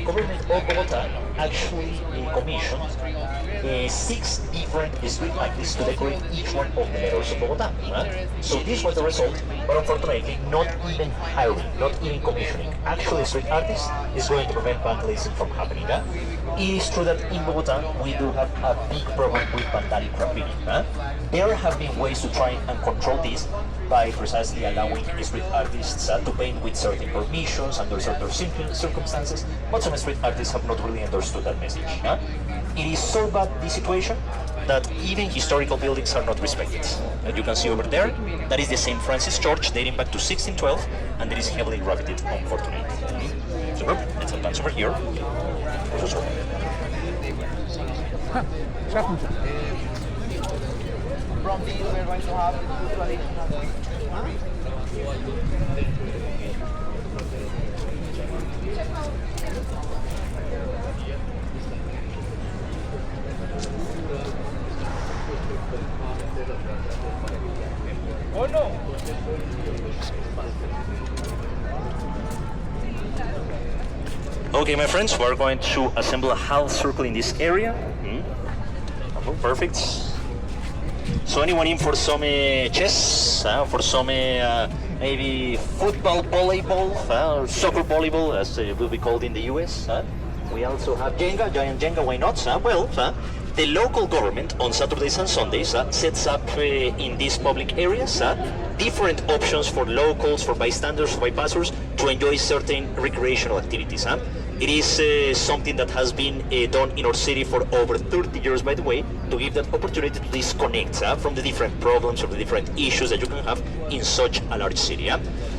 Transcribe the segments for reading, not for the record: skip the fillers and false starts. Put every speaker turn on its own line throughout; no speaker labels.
government of Bogota actually commissioned 6 different street artists to decorate each one of the letters of Bogota. So this was the result, but unfortunately not even hiring, not even commissioning actually street artists is going to prevent vandalism from happening. It is true that in Bogota we do have a big problem with vandalic graffiti. There have been ways to try and control this by precisely allowing street artists to paint with certain permissions under certain circumstances, but some street artists have not really understood that message. It is so bad, this situation, that even historical buildings are not respected. As you can see over there, that is the St. Francis Church dating back to 1612, and it is heavily graffitied, unfortunately. So let's advance over here.
From these, we're going to have the traditional. Oh no!
Okay, my friends, we're going to assemble a half circle in this area. Oh, perfect. So anyone in for some chess, for some maybe football, volleyball, or soccer volleyball, as it will be called in the US. We also have Jenga, giant Jenga, why not? The local government on Saturdays and Sundays sets up in these public areas different options for locals, for bystanders, for bypassers to enjoy certain recreational activities. It is something that has been done in our city for over 30 years, by the way, to give that opportunity to disconnect from the different problems or the different issues that you can have in such a large city.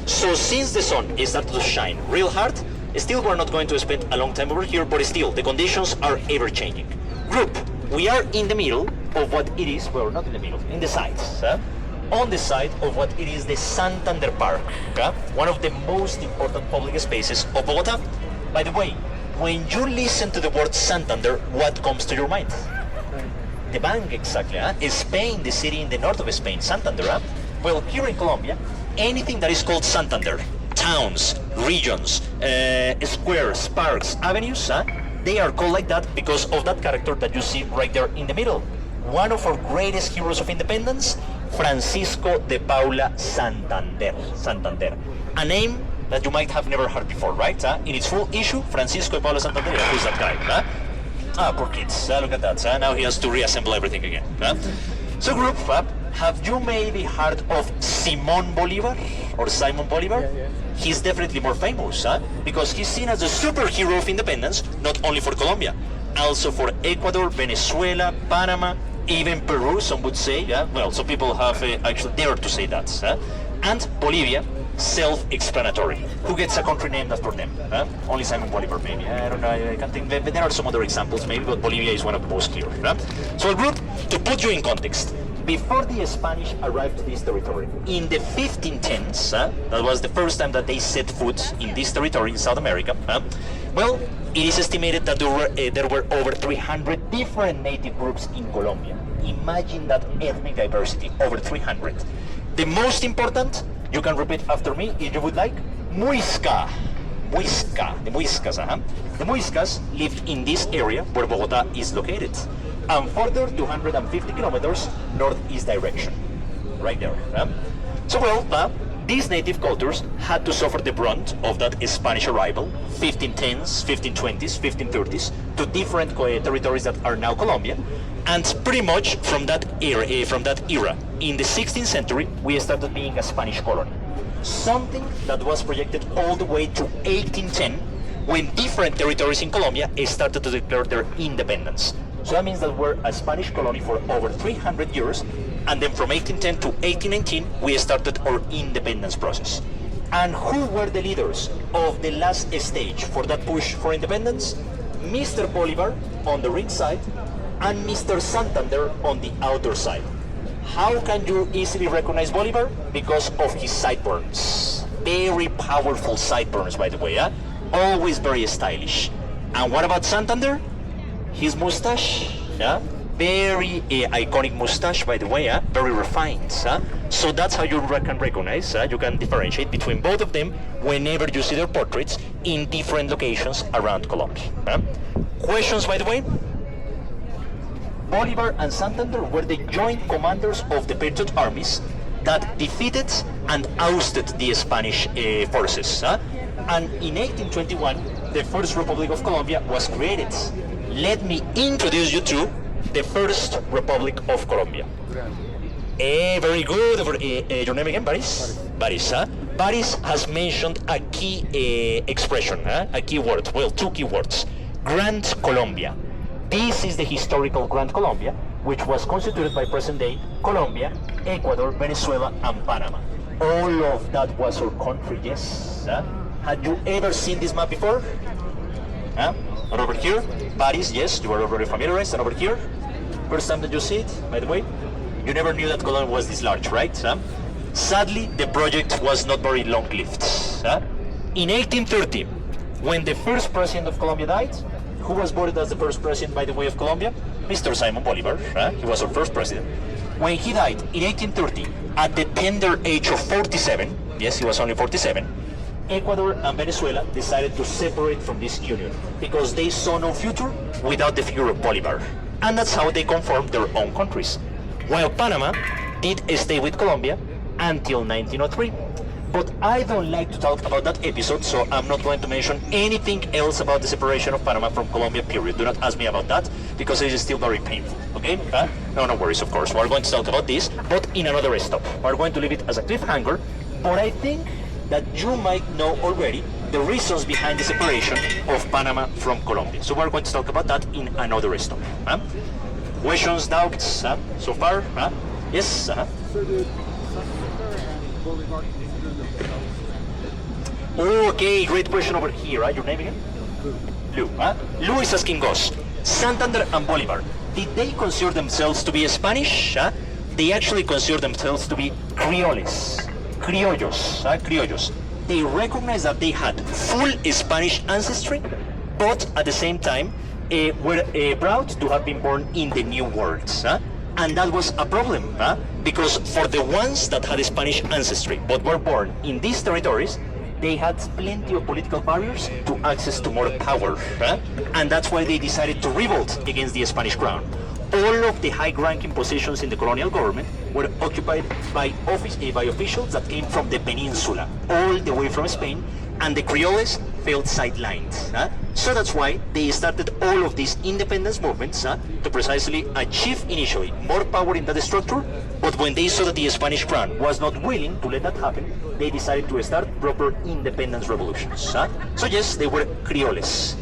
So since the sun is starting to shine real hard, still we're not going to spend a long time over here, but still the conditions are ever changing. Group, we are in the middle of what it is, well, not in the middle, in the sides. On the side of what it is the Santander Park, one of the most important public spaces of Bogota. By the way, when you listen to the word Santander, what comes to your mind? The bank, exactly. Spain, the city in the north of Spain, Santander. Well, here in Colombia, anything that is called Santander, towns, regions, squares, parks, avenues, they are called like that because of that character that you see right there in the middle. One of our greatest heroes of independence, Francisco de Paula Santander. A name that you might have never heard before, right? In its full issue, Francisco de Paula Santander, who's that guy? Poor kids, look at that. Now he has to reassemble everything again. So group, have you maybe heard of Simón Bolívar or Simon Bolivar?
Yeah.
He's definitely more famous, because he's seen as a superhero of independence, not only for Colombia, also for Ecuador, Venezuela, Panama, even Peru, some would say. Well, some people have actually dared to say that. And Bolivia, self-explanatory. Who gets a country named after them? Only Simon Bolivar, maybe. I don't know, I can't think. But there are some other examples, maybe, but Bolivia is one of the most clear. So, group, to put you in context, before the Spanish arrived to this territory, in the 1510s, that was the first time that they set foot in this territory in South America, well, it is estimated that there were over 300 different native groups in Colombia. Imagine that ethnic diversity, over 300. The most important, you can repeat after me if you would like, Muisca. The Muiscas. The Muiscas lived in this area where Bogota is located, and further 250 kilometers northeast direction, right there. So well, these native cultures had to suffer the brunt of that Spanish arrival, 1510s, 1520s, 1530s, to different territories that are now Colombia, and pretty much from that era, in the 16th century, we started being a Spanish colony. Something that was projected all the way to 1810, when different territories in Colombia started to declare their independence. So that means that we're a Spanish colony for over 300 years, and then from 1810 to 1819, we started our independence process. And who were the leaders of the last stage for that push for independence? Mr. Bolivar on the ring side, and Mr. Santander on the outer side. How can you easily recognize Bolivar? Because of his sideburns. Very powerful sideburns, by the way. Always very stylish. And what about Santander? His mustache, very iconic mustache, by the way, very refined. So that's how you can recognize, you can differentiate between both of them whenever you see their portraits in different locations around Colombia. Questions, by the way? Bolivar and Santander were the joint commanders of the Patriot armies that defeated and ousted the Spanish forces. And in 1821, the First Republic of Colombia was created. Let me introduce you to the First Republic of Colombia. Very good. Your name again, Baris? Baris. Baris has mentioned a key expression, a key word. Well, two key words. Grand Colombia. This is the historical Grand Colombia, which was constituted by present-day Colombia, Ecuador, Venezuela, and Panama. All of that was our country, yes. Had you ever seen this map before? And over here, Paris, yes, you are already familiarized. And over here, first time that you see it, by the way, you never knew that Colombia was this large, right? Sadly, the project was not very long-lived. In 1830, when the first president of Colombia died, who was voted as the first president, by the way, of Colombia? Mr. Simon Bolivar. He was our first president. When he died in 1830, at the tender age of 47, yes, he was only 47, Ecuador and Venezuela decided to separate from this union because they saw no future without the figure of Bolivar. And that's how they conformed their own countries. While Panama did stay with Colombia until 1903. But I don't like to talk about that episode, so I'm not going to mention anything else about the separation of Panama from Colombia, period. Do not ask me about that, because it is still very painful, okay? No worries, of course. We're going to talk about this, but in another stop. We're going to leave it as a cliffhanger, but I think that you might know already the reasons behind the separation of Panama from Colombia. So we're going to talk about that in another stop. Questions, doubts, so far? Yes?
So did Santander and Bolivar consider themselves?
Okay, great question over here. Your name again? Lou. Lou is asking us, Santander and Bolivar, did they consider themselves to be Spanish? They actually consider themselves to be Creoles. Criollos. They recognize that they had full Spanish ancestry, but at the same time were proud to have been born in the New World. And that was a problem, because for the ones that had Spanish ancestry but were born in these territories, they had plenty of political barriers to access to more power. And that's why they decided to revolt against the Spanish crown. All of the high-ranking positions in the colonial government were occupied by officials that came from the peninsula, all the way from Spain, and the Creoles felt sidelined. So that's why they started all of these independence movements to precisely achieve initially more power in that structure, but when they saw that the Spanish crown was not willing to let that happen, they decided to start proper independence revolutions. So yes, they were criollos.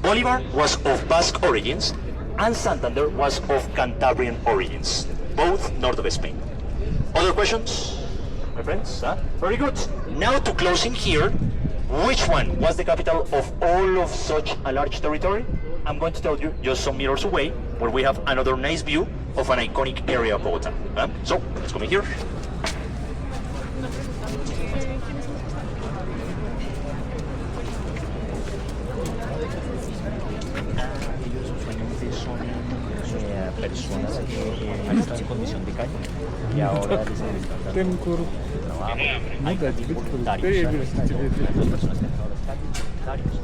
Bolivar was of Basque origins, and Santander was of Cantabrian origins, both north of Spain. Other questions, my friends? Very good. Now to closing here, which one was the capital of all of such a large territory? I'm going to tell you just some meters away, where we have another nice view of an iconic area of Bogota. So, let's come in here. Personas que están en condición de calle y ahora les necesitan trabajo. Hay también voluntarios, hay personas que han dejado las calles, voluntarios,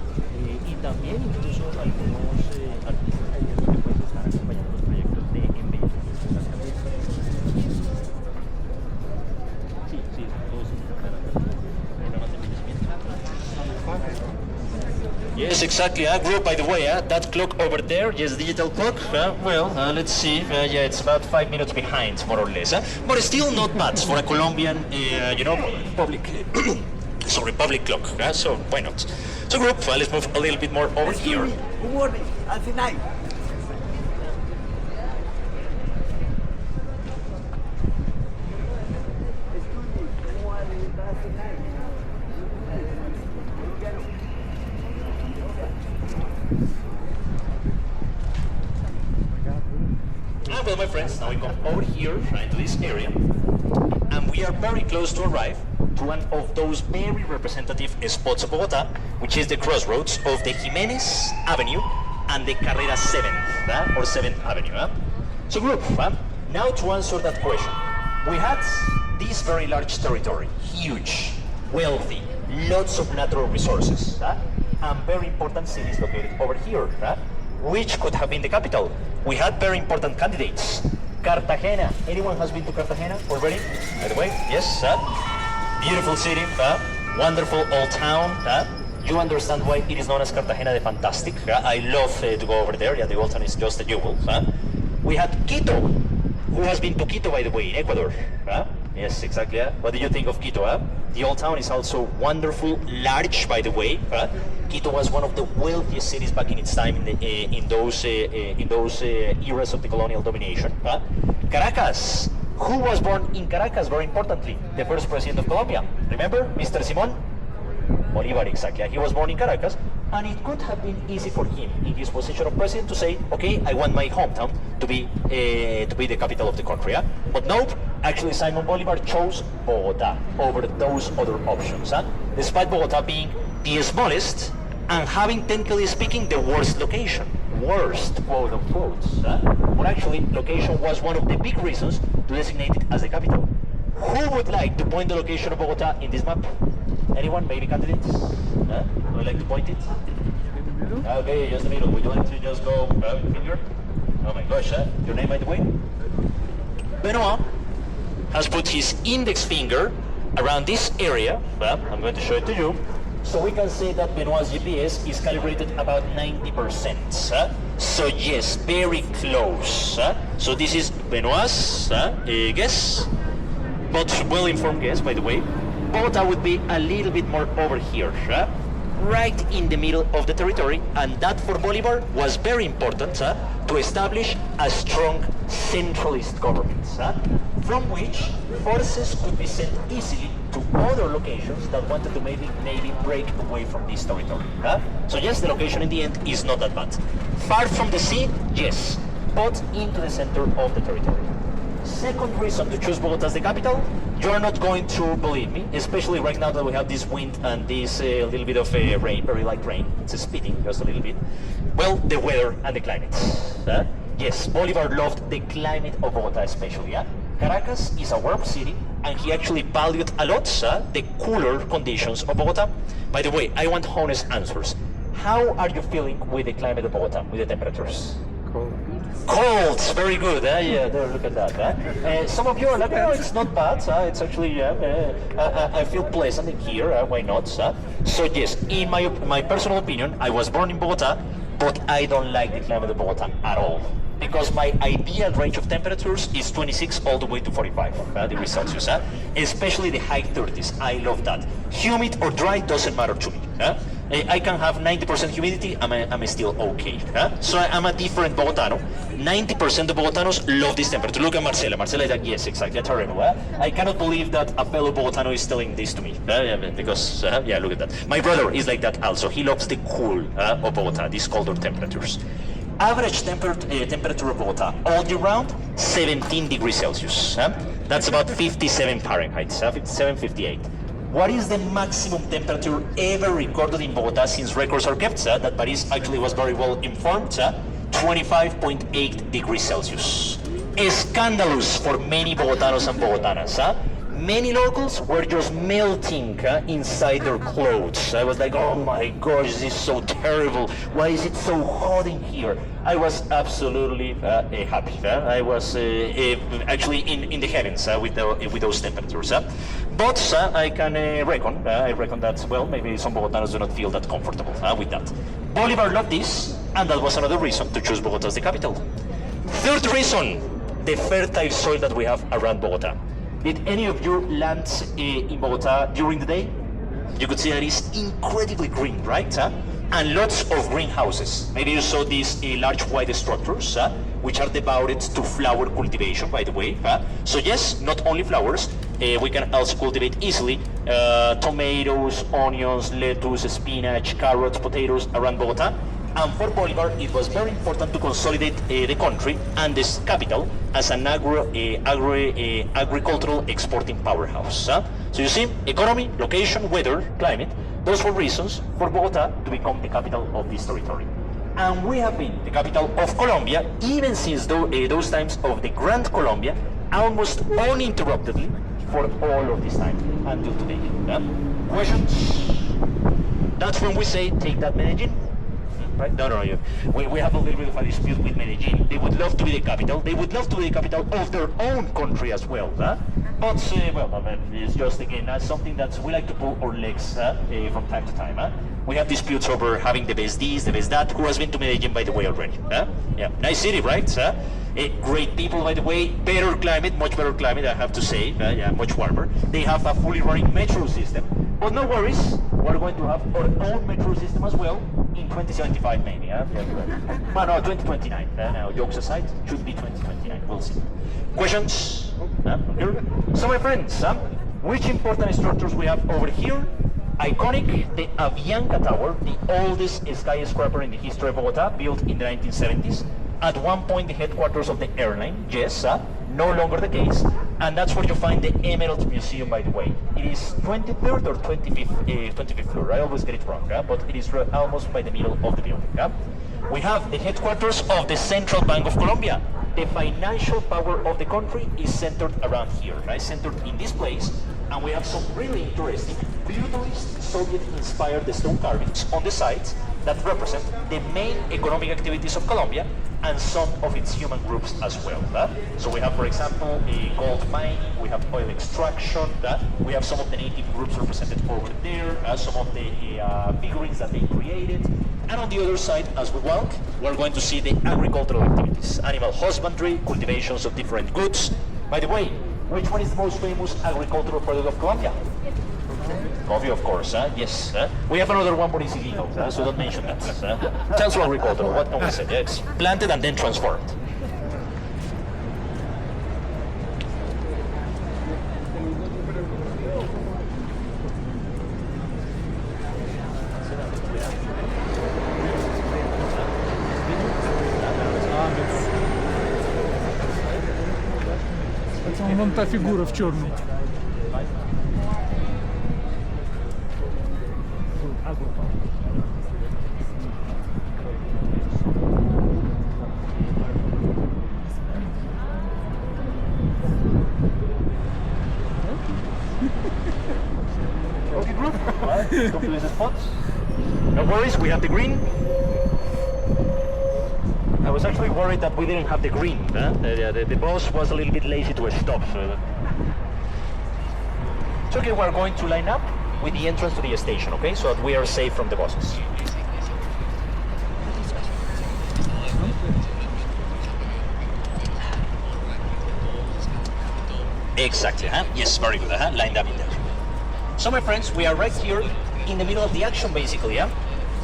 y también incluso algunos artistas callejeros que pues están acompañando los proyectos de embellecimiento de las calles. Sí, todos programas de embellecimiento. Yes, exactly. Group, by the way, that clock over there, yes, digital clock. Let's see. Yeah, it's about 5 minutes behind, more or less. But still not bad for a Colombian, public, public clock. So why not? So, group, let's move a little bit more over here.
Good morning. Happy night.
Well, my friends, now we come over here, right to this area, and we are very close to arrive to one of those very representative spots of Bogota, which is the crossroads of the Jimenez Avenue and the Carrera 7th, or 7th Avenue. So group, now to answer that question, we had this very large territory, huge, wealthy, lots of natural resources, and very important cities located over here, which could have been the capital. We had very important candidates. Cartagena. Anyone has been to Cartagena already? By the way, yes. Beautiful city, wonderful old town. You understand why it is known as Cartagena the Fantastic. I love to go over there. Yeah, the old town is just a jewel. We had Quito. Who has been to Quito, by the way, in Ecuador? Yes, exactly. What do you think of Quito? The old town is also wonderful, large, by the way. Quito was one of the wealthiest cities back in its time in those eras of the colonial domination. Caracas. Who was born in Caracas, very importantly? The first president of Colombia. Remember, Mr. Simón Bolívar, exactly. He was born in Caracas, and it could have been easy for him, in his position of president, to say, okay, I want my hometown to be the capital of the country. But nope, actually Simon Bolívar chose Bogota over those other options. Despite Bogota being the smallest and having, technically speaking, the worst location. Worst, quote unquote. But actually, location was one of the big reasons to designate it as the capital. Who would like to point the location of Bogota in this map? Anyone? Maybe candidates? Would you like to point it? Okay, just the middle. Would you like to just go grab your finger? Oh my gosh, your name, by the way? Benoit has put his index finger around this area. Well, I'm going to show it to you. So we can say that Benoit's GPS is calibrated about 90%. So yes, very close. So this is Benoit's guess, but well-informed guess, by the way. Bogota would be a little bit more over here, right in the middle of the territory, and that for Bolivar was very important to establish a strong centralist government, from which forces could be sent easily to other locations that wanted to maybe break away from this territory. So yes, the location in the end is not that bad. Far from the sea, yes, but into the center of the territory. Second reason to choose Bogota as the capital, you're not going to believe me, especially right now that we have this wind and this little bit of rain, very light rain. It's spitting just a little bit. Well, the weather and the climate. Yes, Bolivar loved the climate of Bogota especially. Caracas is a warm city, and he actually valued a lot the cooler conditions of Bogota. By the way, I want honest answers. How are you feeling with the climate of Bogota, with the temperatures? Cold, very good. Yeah, there, look at that. Some of you are like, oh, it's not bad. It's actually, I feel pleasant in here. Why not? So yes, in my personal opinion, I was born in Bogota, but I don't like the climate of Bogota at all. Because my ideal range of temperatures is 26 all the way to 45 degrees Celsius. Especially the high 30s. I love that. Humid or dry doesn't matter to me. I can have 90% humidity, I'm still okay. So I'm a different Bogotano. 90% of Bogotanos love this temperature. Look at Marcela. Marcela is like, yes, exactly, terrible. I cannot believe that a fellow Bogotano is telling this to me. Because, yeah, look at that. My brother is like that also. He loves the cool of Bogota, these colder temperatures. Average temperature of Bogota all year round, 17 degrees Celsius. That's about 57 Fahrenheit, 57, 58. What is the maximum temperature ever recorded in Bogota since records are kept? That Paris actually was very well informed. 25.8 degrees Celsius. Scandalous for many Bogotanos and Bogotanas. Many locals were just melting inside their clothes. I was like, oh my gosh, this is so terrible. Why is it so hot in here? I was absolutely happy. I was actually in the heavens with those temperatures. But I can reckon that, well, maybe some Bogotanos do not feel that comfortable with that. Bolivar loved this, and that was another reason to choose Bogota as the capital. Third reason, the fertile soil that we have around Bogota. Did any of you land in Bogota during the day? You could see that it's incredibly green, right? And lots of greenhouses. Maybe you saw these large white structures, which are devoted to flower cultivation, by the way. So yes, not only flowers, we can also cultivate easily tomatoes, onions, lettuce, spinach, carrots, potatoes around Bogota. And for Bolivar, it was very important to consolidate the country and this capital as an agricultural exporting powerhouse. So you see, economy, location, weather, climate, those were reasons for Bogota to become the capital of this territory. And we have been the capital of Colombia even since those times of the Grand Colombia, almost uninterruptedly for all of this time until today. Questions? That's when we say, take that Medellin. Right? No. We have a little bit of a dispute with Medellin. They would love to be the capital. They would love to be the capital of their own country as well. Huh? But, it's just, again, something that we like to pull our legs from time to time. Huh? We have disputes over having the best this, the best that. Who has been to Medellin, by the way, already? Huh? Yeah, nice city, right? Huh? Great people, by the way. Better climate, much better climate, I have to say. Yeah, much warmer. They have a fully running metro system. But no worries, we're going to have our own metro system as well in 2075 maybe. Yeah, well, no, 2029. Now, jokes aside, should be 2029. We'll see. Questions? Here. So, my friends, which important structures we have over here? Iconic, the Avianca Tower, the oldest skyscraper in the history of Bogota, built in the 1970s. At one point, the headquarters of the airline. Yes, no longer the case. And that's where you find the Emerald Museum, by the way. It is 23rd or 25th floor. I always get it wrong, but it is almost by the middle of the building. We have the headquarters of the Central Bank of Colombia. The financial power of the country is centered around here, right? Centered in this place. And we have some really interesting, brutalist Soviet-inspired stone carvings on the sides that represent the main economic activities of Colombia and some of its human groups as well. So we have, for example, a gold mining, we have oil extraction, we have some of the native groups represented over there, some of the figurines that they created. And on the other side, as we walk, we're going to see the agricultural activities, animal husbandry, cultivations of different goods. By the way, which one is the most famous agricultural product of Colombia? Coffee, of course, yes. We have another one, but it's illegal, so don't mention that. Tells agricultural, what can we say? It's planted and then transformed.
Вон та фигура в черном.
Okay, group. Come to the spot. No worries, we have the green. I was actually worried that we didn't have the green. The boss was a little bit lazy to stop. So okay, we're going to line up with the entrance to the station, okay? So that we are safe from the buses. Exactly, huh? Yes, very good, lined up in there. So my friends, we are right here in the middle of the action, basically,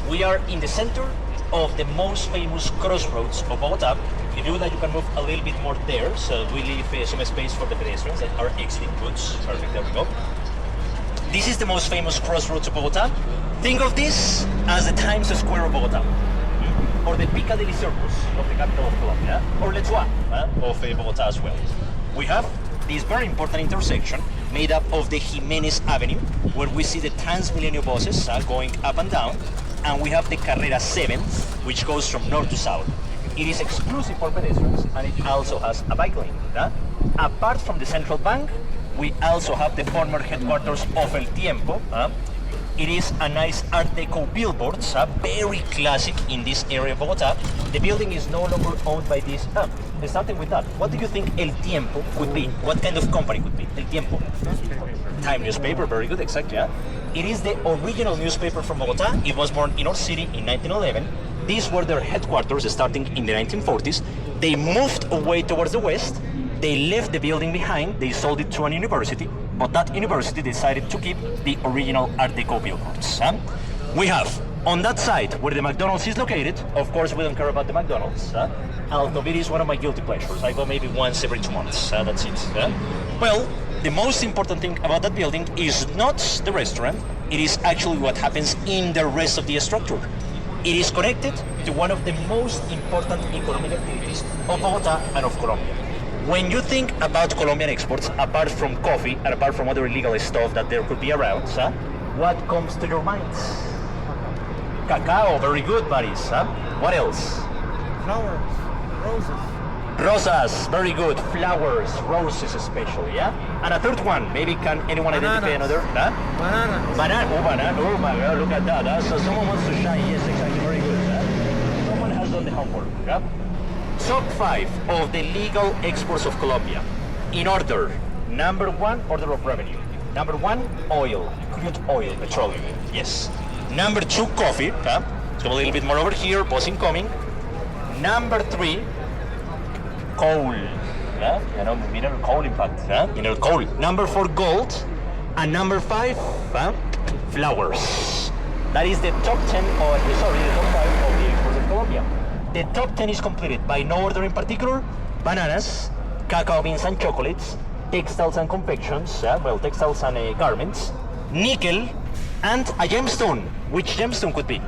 We are in the center of the most famous crossroads of Bogota. If you would like, you can move a little bit more there, so we leave some space for the pedestrians that are exiting goods. Perfect, there we go. This is the most famous crossroads of Bogota. Think of this as the Times Square of Bogota, or the Piccadilly Circus of the capital of Colombia, or Le Toit of Bogota as well. We have this very important intersection made up of the Jimenez Avenue, where we see the Transmilenio buses going up and down, and we have the Carrera 7, which goes from north to south. It is exclusive for pedestrians, and it also has a bike lane. Apart from the central bank, we also have the former headquarters of El Tiempo. It is a nice Art Deco billboard, very classic in this area of Bogota. The building is no longer owned by this. Starting with that, what do you think El Tiempo could be? What kind of company could be El Tiempo? Time newspaper, very good, exactly. It is the original newspaper from Bogota. It was born in our city in 1911. These were their headquarters starting in the 1940s. They moved away towards the west. They left the building behind. They sold it to a university, but that university decided to keep the original Art Deco billboards. We have, on that side where the McDonald's is located, of course we don't care about the McDonald's, although it is one of my guilty pleasures. I go maybe once every 2 months, that's it. Well, the most important thing about that building is not the restaurant, it is actually what happens in the rest of the structure. It is connected to one of the most important economic activities of Bogota and of Colombia. When you think about Colombian exports, apart from coffee and apart from other illegal stuff that there could be around, what comes to your minds? Cacao, very good, buddies. What else?
Flowers, roses.
Rosas, very good. Flowers, roses especially, yeah? And a third one, maybe can anyone identify another? Huh?
Bananas.
Banana, oh my god, look at that. So someone wants to shine, yes, exactly, very good. Someone has done the homework, yeah? Top 5 of the legal exports of Colombia. In order, number 1, order of revenue. Number 1, oil, crude oil, petroleum, yes. Number 2, coffee, huh? Let's go a little bit more over here, boss incoming. Number 3, coal, yeah? You know, mineral coal in fact, huh? Mineral coal. Number 4, gold. And number 5, huh? Flowers. That is the top 10, the top 5 of the exports of Colombia. The top 10 is completed by no order in particular: bananas, cacao beans and chocolates, textiles and confections, textiles and garments, nickel, and a gemstone. Which gemstone could be?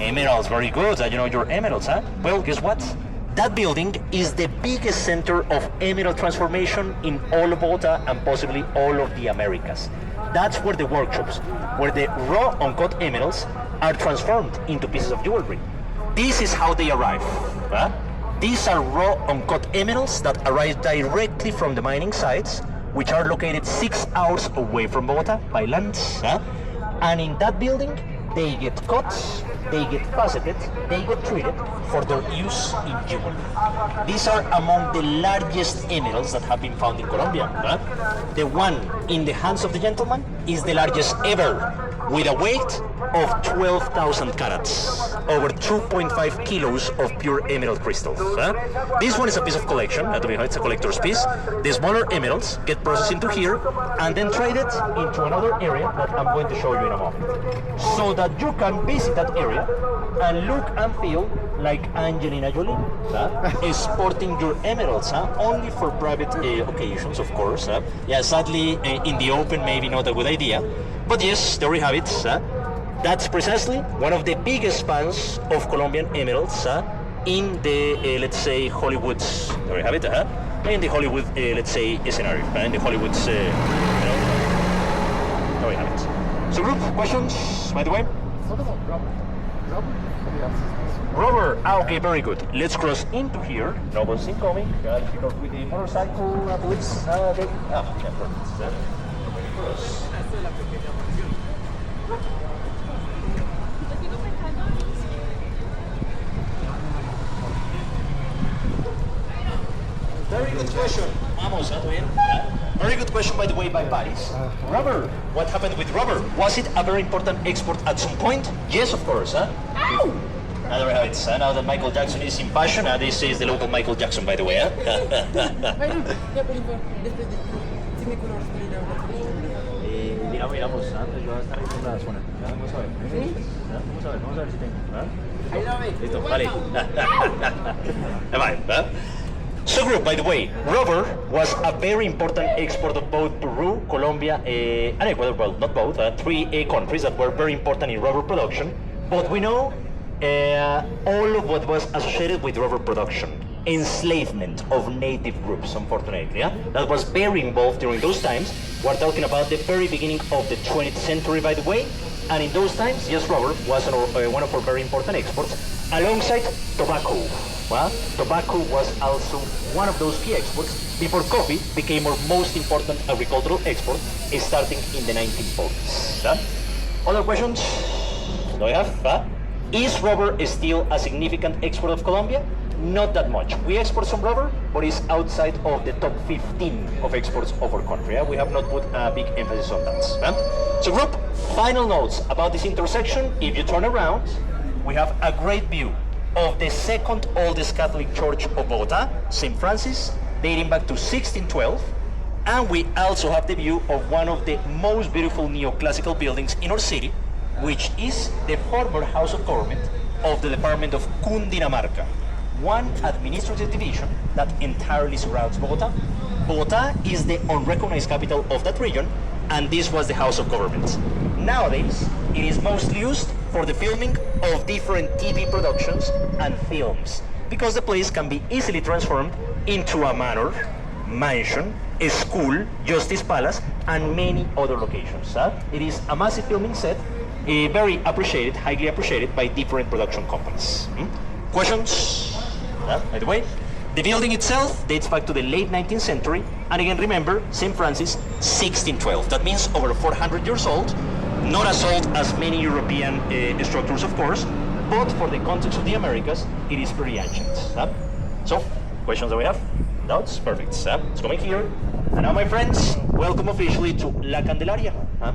Emeralds, very good. You know your emeralds, huh? Well, guess what? That building is the biggest center of emerald transformation in all of Bogota and possibly all of the Americas. That's where the workshops, where the raw uncut emeralds are transformed into pieces of jewelry. This is how they arrive. Huh? These are raw uncut emeralds that arrive directly from the mining sites, which are located 6 hours away from Bogota by land. Huh? And in that building, they get cut, they get faceted, they get treated for their use in jewelry. These are among the largest emeralds that have been found in Colombia. Huh? The one in the hands of the gentleman is the largest ever, with a weight of 12,000 carats, over 2.5 kilos of pure emerald crystals. Huh? This one is a piece of collection, it's a collector's piece. The smaller emeralds get processed into here and then traded into another area that I'm going to show you in a moment. So that you can visit that area and look and feel like Angelina Jolie, exporting your emeralds, only for private occasions, of course. Yeah, sadly, in the open, maybe not a good idea. But yes, there we have it. That's precisely one of the biggest fans of Colombian emeralds in the, let's say, Hollywood. There we have it. In the Hollywood, let's say, scenario. In the Hollywood, there we have it. So, group questions, by the way?
What about rubber?
Rubber. Okay, very good. Let's cross into here. Nobody's incoming. Because with the motorcycle police, yeah, perfect. Cross. Very good question. Vamos, very good question, by the way, by Paris. Rubber. What happened with rubber? Was it a very important export at some point? Yes, of course. Now there we have it. Now that Michael Jackson is in fashion, this is the local Michael Jackson, by the way. Miramos, antes yo voy a estar ahí en la zona. Vamos a ver. Vamos a ver si tengo. Listo, vale. Vale. So group, by the way, rubber was a very important export of both Peru, Colombia, and Ecuador. Well, not both, 3 countries that were very important in rubber production. But we know all of what was associated with rubber production. Enslavement of native groups, unfortunately. That was very involved during those times. We're talking about the very beginning of the 20th century, by the way. And in those times, yes, rubber was one of our very important exports, alongside tobacco. Tobacco was also one of those key exports before coffee became our most important agricultural export, starting in the 1940s. Other questions? Do I have? Is rubber still a significant export of Colombia? Not that much. We export some rubber, but it's outside of the top 15 of exports of our country. We have not put a big emphasis on that. So group, final notes about this intersection. If you turn around, we have a great view of the second oldest Catholic church of Bogota, St. Francis, dating back to 1612. And we also have the view of one of the most beautiful neoclassical buildings in our city, which is the former House of Government of the Department of Cundinamarca, one administrative division that entirely surrounds Bogota. Bogota is the unrecognized capital of that region, and this was the House of Government. Nowadays, it is mostly used for the filming of different TV productions and films, because the place can be easily transformed into a manor, mansion, a school, justice palace, and many other locations. It is a massive filming set, very appreciated, highly appreciated by different production companies. Questions? By the way, The building itself dates back to the late 19th century, and again remember, St. Francis, 1612. That means over 400 years old, not as old as many European structures, of course, but for the context of the Americas, it is very ancient. So, questions that we have? Doubts? Perfect. Let's come in here. And now, my friends, welcome officially to La Candelaria.
I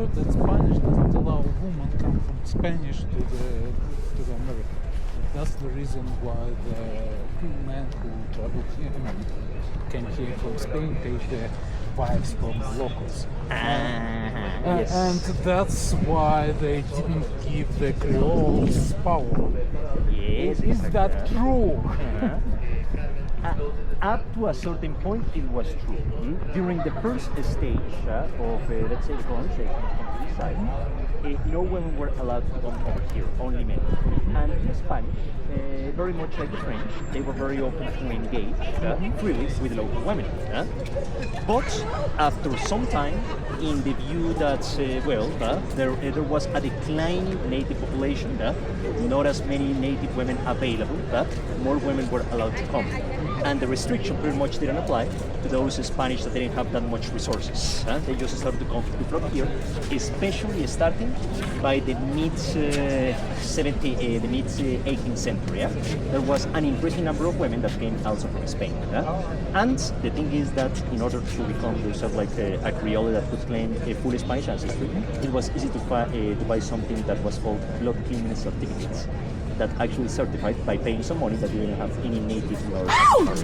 thought that Spanish doesn't allow a woman come from Spanish to the America. That's the reason why the men who traveled here, came here from Spain, take their wives from locals.
Yes.
And that's why they didn't give the Creoles power.
Yes,
Is that true?
Up to a certain point, it was true. During the first stage of, let's say, the colonization on this side, no women were allowed to come over here, only men. And the Spanish, very much like the French, they were very open to engage freely with local women. But after some time, in the view that, there was a declining native population, not as many native women available, more women were allowed to come. And the restriction pretty much didn't apply to those Spanish that didn't have that much resources. They just started to come from here, especially starting by the mid 18th century. There was an increasing number of women that came also from Spain. And the thing is that in order to become yourself like a Creole that could claim a full Spanish ancestry, it was easy to buy something that was called blood cleanliness certificates, that actually certified by paying some money that you didn't have any native nor foreigners.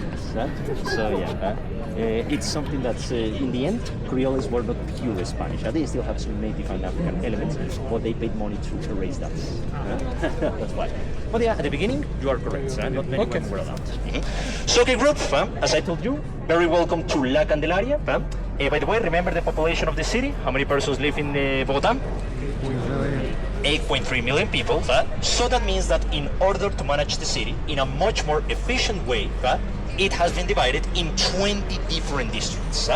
So yeah, it's something that in the end, Creoles were not pure Spanish. They still have some native and African elements, but they paid money to erase that. That's why. But yeah, at the beginning, you are correct. Not many women were allowed.
So, okay, group, as I told you, very welcome to La Candelaria. By the way, remember the population of the city? How many persons live in Bogota? 8.3 million people. So that means that in order to manage the city in a much more efficient way, it has been divided in 20 different districts.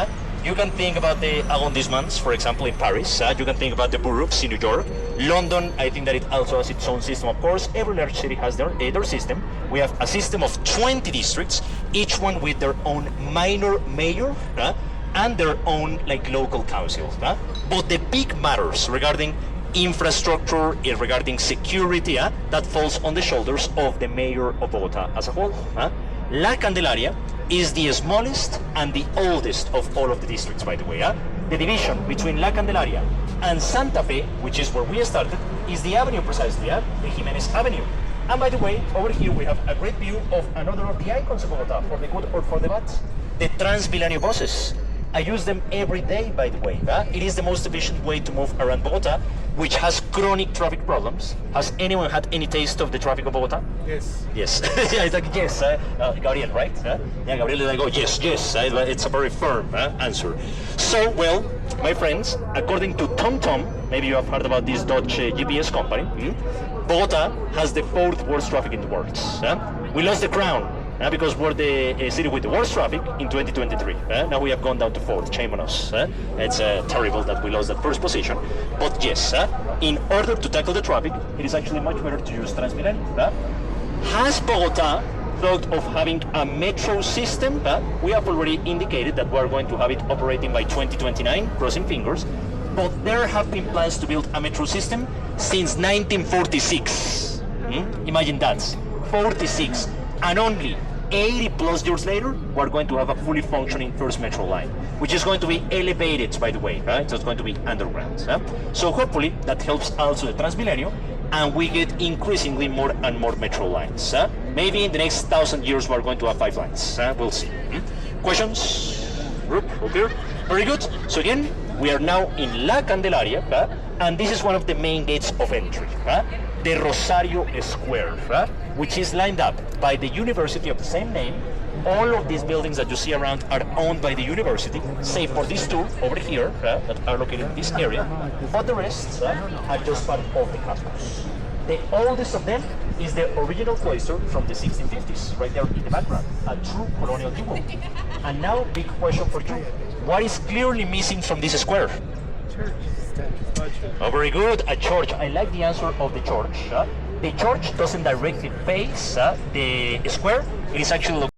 You can think about the arrondissements, for example, in Paris. You can think about the boroughs in New York. London, I think that it also has its own system, of course. Every large city has their system. We have a system of 20 districts, each one with their own minor mayor and their own local council. But the big matters regarding infrastructure, regarding security, that falls on the shoulders of the mayor of Bogota as a whole. La Candelaria is the smallest and the oldest of all of the districts, by the way. The division between La Candelaria and Santa Fe, which is where we started, is the avenue precisely, the Jimenez Avenue. And by the way, over here we have a great view of another of the icons of Bogota, for the good or for the bad, the Transmilenio buses. I use them every day, by the way. It is the most efficient way to move around Bogota, which has chronic traffic problems. Has anyone had any taste of the traffic of Bogota?
Yes.
Yes. Yeah, it's like, yes, Gabriel, right? Yeah, Gabriel is like, oh, yes, yes. It's a very firm answer. So, well, my friends, according to TomTom, maybe you have heard about this Dutch GPS company, Bogota has the 4th worst traffic in the world. We lost the crown. Because we're the city with the worst traffic in 2023. Now we have gone down to 4th. Shame on us. It's terrible that we lost that first position. But yes, in order to tackle the traffic, it is actually much better to use Transmilenio. Has Bogota thought of having a metro system? We have already indicated that we're going to have it operating by 2029, crossing fingers. But there have been plans to build a metro system since 1946. Imagine that. 46. And only 80 plus years later, we're going to have a fully functioning first metro line, which is going to be elevated, by the way, right? So it's going to be underground. So hopefully that helps also the Transmilenio, and we get increasingly more and more metro lines. Maybe in the next 1,000 years, we're going to have 5 lines. We'll see. Questions? Group, okay. Very good. So again, we are now in La Candelaria, and this is one of the main gates of entry. The Rosario Square, which is lined up by the university of the same name. All of these buildings that you see around are owned by the university, save for these 2 over here that are located in this area, but the rest are just part of the campus. The oldest of them is the original cloister from the 1650s, right there in the background, a true colonial jewel. And now, big question for you. what is clearly missing from this square? Oh, very good. A church. I like the answer of the church. The church doesn't directly face the square. It is actually